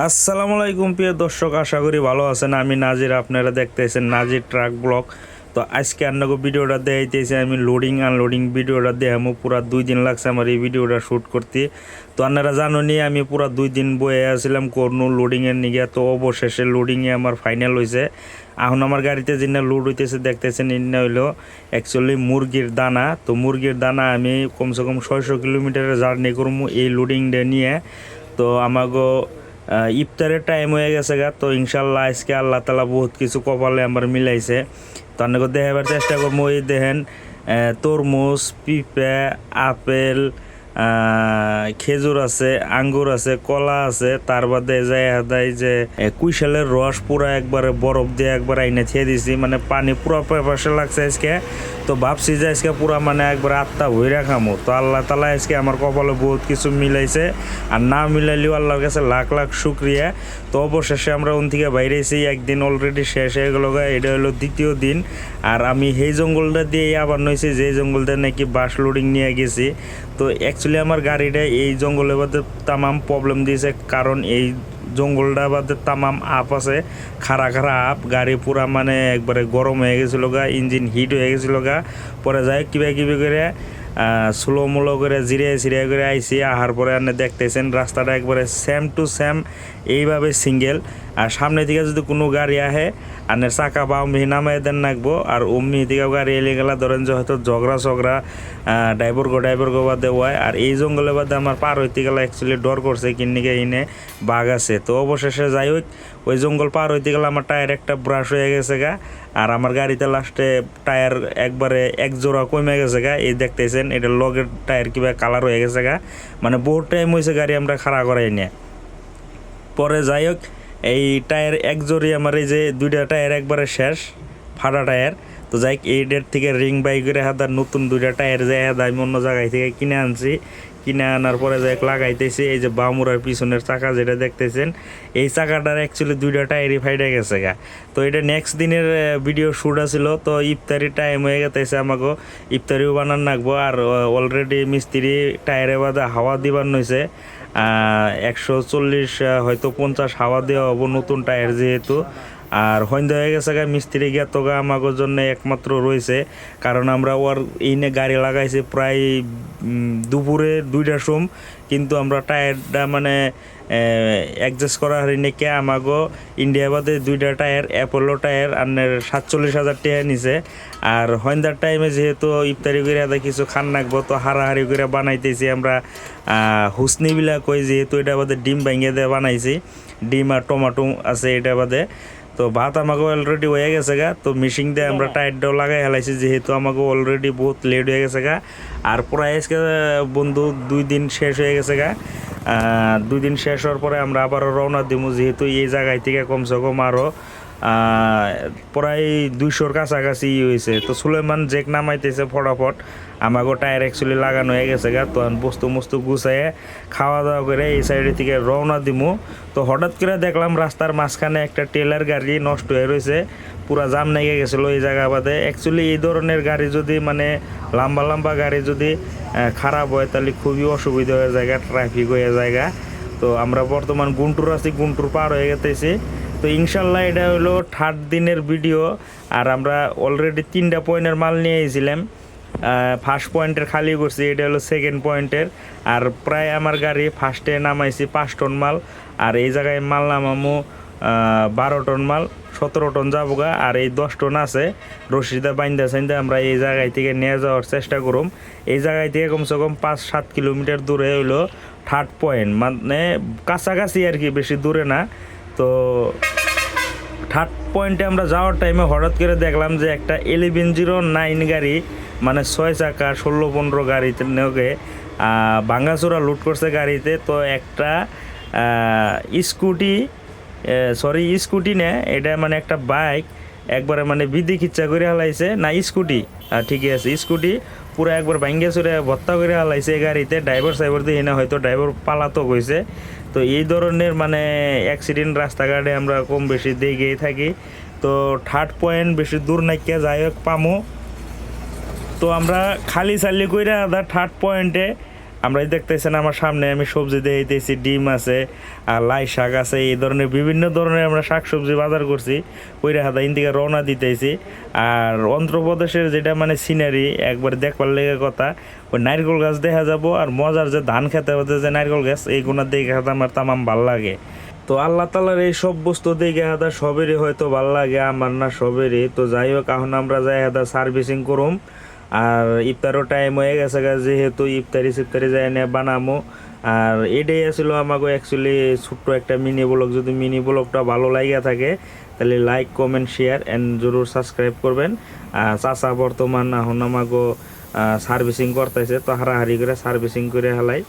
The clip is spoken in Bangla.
আসসালামু আলাইকুম প্রিয় দর্শক, আশা করি ভালো আছেন। আমি নাজির, আপনারা দেখতেছেন নাজির ট্রাক ব্লগ। তো আজকে আপনাকে ভিডিওটা দেখাইতেছি আমি লোডিং আনলোডিং ভিডিওটা দেখামো। পুরা 2 দিন লাগছে আমার এই ভিডিওটা শ্যুট করতে। তো আপনারা জানেনই আমি পুরা 2 দিন বয়ে আসছিলাম কর্নুল লোডিংয়ের নিগে। তো অবশেষে লোডিংয়ে আমার ফাইনাল হয়েছে। এখন আমার গাড়িতে যেটা লোড হইতেছে দেখতেছেন, এটা হইলো অ্যাকচুয়ালি মুরগির দানা। তো মুরগির দানা আমি কমসে কম 600 কিলোমিটারের জার্নি করবো এই লোডিংটা নিয়ে। তো আমাকে ইফতারের টাইম হয়ে গেছে গা। তো ইনশাল্লাহ আজকে আল্লাহ তালা বহুত কিছু কপালে আমার মিলাইছে। তো আপনাকে দেখাবার চেষ্টা করবো। এই দেখেন তরমুজ, পিঁপে, আপেল, খেজুর আছে, আঙ্গুর আছে, কলা আছে। তার বাদে যায় যে কুইশালের রস পুরা একবারে বরফ দিয়ে একবার আইনে ছেয়ে দিছি, মানে পানি পুরা পেপাসে লাগছে আজকে। তো ভাবছি যে আজকে পুরা মানে একবার আত্মা ভইরা খামো। তো আল্লাহ তালা আজকে আমার কপালে বহুত কিছু মিলাইছে, আর না মিলাইলেও আল্লাহর কাছে লাখ লাখ শুক্রিয়া। তো অবশেষে আমরা ওন থেকে বাইরেছি, একদিন অলরেডি শেষ হয়ে গেল। এটা হলো দ্বিতীয় দিন। আর আমি সেই জঙ্গলটা দিয়ে আবার নইছি যে জঙ্গলটা নাকি বাস লোডিং নিয়ে গেছি। তো অ্যাকচুয়ালি আমার গাড়িটা এই জঙ্গলের বাদে তামাম প্রবলেম দিয়েছে, কারণ এই জঙ্গলটা বাদে তামাম আপ আছে, খাড়া খাড়া আপ। গাড়ি পুরা মানে একবারে গরম হয়ে গেছিলো গা, ইঞ্জিন হিট হয়ে গেছিলো গা। পরে যাই কিবা কিবি করে স্লো মোলো করে জিরিয়ে করে আইসি। আহার পরে আপনি দেখতেছেন রাস্তাটা একবারে সেম টু সেম এইভাবে সিঙ্গেল। আর সামনে থেকে যদি কোনো গাড়ি আহে আনের চাকা বা অমনি নামাই দেন নাকবো। আর অমনি থেকে গাড়ি এলে গেলা ধরেন যে হয়তো ঝগড়া ড্রাইভার গো বাদে হয়। আর এই জঙ্গলের বাদে আমার পার হইতে গেলে অ্যাকচুয়ালি ডর করছে কিন্নিকে ইনে বাঘ আছে। তো অবশেষে যাই হোক ওই জঙ্গল পার হইতে গেলে আমার টায়ার একটা ব্রাশ হয়ে গেছে গা। আর আমার গাড়িতে লাস্টে টায়ার একবারে এক জোড়া কমে গেছে গা। এই দেখতেছেন এটা লগের টায়ার কিবা কালার হয়ে গেছে গা, মানে বহুত টাইম হয়েছে গাড়ি আমরা খাড়া করাই নিয়ে। পরে যাই হোক এই টায়ার এক জোড়ি আমার এই যে 2টা টায়ার একবারে শেষ, ফাটা টায়ার। তো যাই এই ডেট থেকে রিং বাই করে হাতার নতুন 2টা টায়ার যাই আমি অন্য জায়গায় থেকে কিনে আনছি। কিনে আনার পরে যাই লাগাইতেছি। এই যে বামুরার পিছনের চাকা যেটা দেখতেছেন, এই চাকাটার অ্যাকচুয়ালি 2টা টায়ারই ফাইটে গেছে গা। তো এটা নেক্সট দিনের ভিডিও শ্যুট আছিল। তো ইফতারি টাইম হয়ে গেছে আমাকে, ইফতারিও বানান রাখবো। আর অলরেডি মিস্ত্রি টায়ারে বাদে হাওয়া দিবার নইছে 140 হয়তো 50 হাওয়া দেওয়া হবো নতুন টায়ার যেহেতু। আর হইন্দা হয়ে গেছে গা, মিস্ত্রি জ্ঞাত গা আমাদের জন্য একমাত্র রয়েছে। কারণ আমরা ওর এইনে গাড়ি লাগাইছি প্রায় দুপুরে 2টার সময়, কিন্তু আমরা টায়ারটা মানে অ্যাডজাস্ট করা হারিনি কে আমাগো ইন্ডিয়া বাদে 2টা টায়ার অ্যাপোলো টায়ার আপনার 47,000 টাকা নিছে। আর হইন্দার টাইমে যেহেতু ইফতারি করে কিছু খান রাখবো, তো হারাহারি করে বানাইতেছি আমরা হুসনিবিলাক কই, যেহেতু এটা বাদে ডিম ভেঙে দিয়ে বানাইছি, ডিম আর টমাটো আছে এটা বাদে। তো ভাত আমাকে অলরেডি হয়ে গেছে গা। তো মেশিন দিয়ে আমরা টায়ারটাও লাগাই হেলাইছি, যেহেতু আমাকে অলরেডি বহুত লেট হয়ে গেছে গা। আর প্রায় আজকে বন্ধু 2 দিন শেষ হয়ে গেছে গা। 2 দিন শেষ হওয়ার পরে আমরা আবারও রওনা দিব, যেহেতু এই জায়গায় থেকে কমসে কম আরও প্রায় 200-র কাছাকাছি হয়েছে। তো সুলেমান জেক নামাইতেছে ফটাফট। আমাকে টায়ার অ্যাকচুয়ালি লাগানো হয়ে গেছে গা। তো বস্তু মস্তু গুছাইয়ে খাওয়া দাওয়া করে এই সাইডের থেকে রওনা দিমু। তো হঠাৎ করে দেখলাম রাস্তার মাঝখানে একটা টেলার গাড়ি নষ্ট হয়ে রয়েছে, পুরা জাম লেগে গেছিলো এই জায়গা বাদে। অ্যাকচুয়ালি এই ধরনের গাড়ি যদি মানে লম্বা গাড়ি যদি খারাপ হয় তাহলে খুবই অসুবিধা হয়ে যায়, ট্রাফিক হয়ে যায়। তো আমরা বর্তমান গুন্টুর আছি, গুন্টুর পার হয়ে গেতেছি। তো ইনশাল্লাহ এটা হলো 3rd দিনের ভিডিও। আর আমরা অলরেডি 3টা পয়েন্টের মাল নিয়ে এসেছিলাম। ফার্স্ট পয়েন্টের খালি করছি, এটা হলো সেকেন্ড পয়েন্টের। আর প্রায় আমার গাড়ি ফার্স্টে নামাইছি 5 টন মাল, আর এই জায়গায় মাল নামামো 12 টন মাল, 17 টন যাবো গা। আর এই 10 টন আছে রশিদা বাইন্দা সাইন্দা আমরা এই জায়গায় থেকে নিয়ে যাওয়ার চেষ্টা করুম। এই জায়গায় থেকে কমসে কম 5-7 কিলোমিটার দূরে হইলো 3rd পয়েন্ট, মানে কাছাকাছি আর কি, বেশি দূরে না। তো 3rd পয়েন্টে আমরা যাওয়ার টাইমে হঠাৎ করে দেখলাম যে একটা 1109 গাড়ি, মানে 6 চাকা 16-15 গাড়িতে নৌকে ভাঙ্গাচোরা লুট করছে গাড়িতে। তো একটা স্কুটি না, এটা মানে একটা বাইক একবারে মানে বিধি খিচ্ছা করে হালাইছে না, স্কুটি ঠিকই আছে, স্কুটি পুরো একবার ভাঙ্গা চুরে ভত্তা করে হালাইছে গাড়িতে। ড্রাইভার দিয়ে না, হয়তো ড্রাইভার পালাতক হয়েছে। তো এই ধরনের মানে অ্যাক্সিডেন্ট রাস্তাঘাটে আমরা কম বেশি দেখেই থাকি। তো 3rd পয়েন্ট বেশি দূর নাইকে যাই হোক পামো। তো আমরা খালি চালি করে 3rd পয়েন্টে আমরাই দেখতেছেন আমার সামনে আমি সবজি দিয়েছি, ডিম আছে আর লাই শাক আছে, এই ধরনের বিভিন্ন ধরনের আমরা শাক সবজি বাজার করছি। কইরাহাটা ইন্দিকে রওনা দিতেছি। আর অন্ধ্রপ্রদেশের যেটা মানে সিনারি একবার দেখবার লেগে কথা, ওই নারকেল গাছ দেখা যাব আর মজার যে ধান খেতে হতে যে নারকেল গাছ এইগুলো দেখে আমার তামাম ভাল লাগে। তো আল্লাহ তালার এই সব বস্তু দেখে হাদা সবেরই হয়তো ভাল লাগে, আমার না সবেরই। তো যাই হোক এখন আমরা যাই হাদা সার্ভিসিং করুম। আর ইফতারও টাইম হয়ে গেছে গা, যেহেতু ইফতারি সিফতারি যাই নিয়ে বানামো। আর এটাই আসলে আমাকে অ্যাকচুয়ালি ছোট্ট একটা মিনি ব্লগ। যদি মিনি ব্লগটা ভালো লাগে থাকে তাহলে লাইক কমেন্ট শেয়ার অ্যান্ড জরুর সাবস্ক্রাইব করবেন। চাচা বর্তমান এখন আমাকে সার্ভিসিং করতেছে, তো হারাহারি করে সার্ভিসিং করে হেলাই।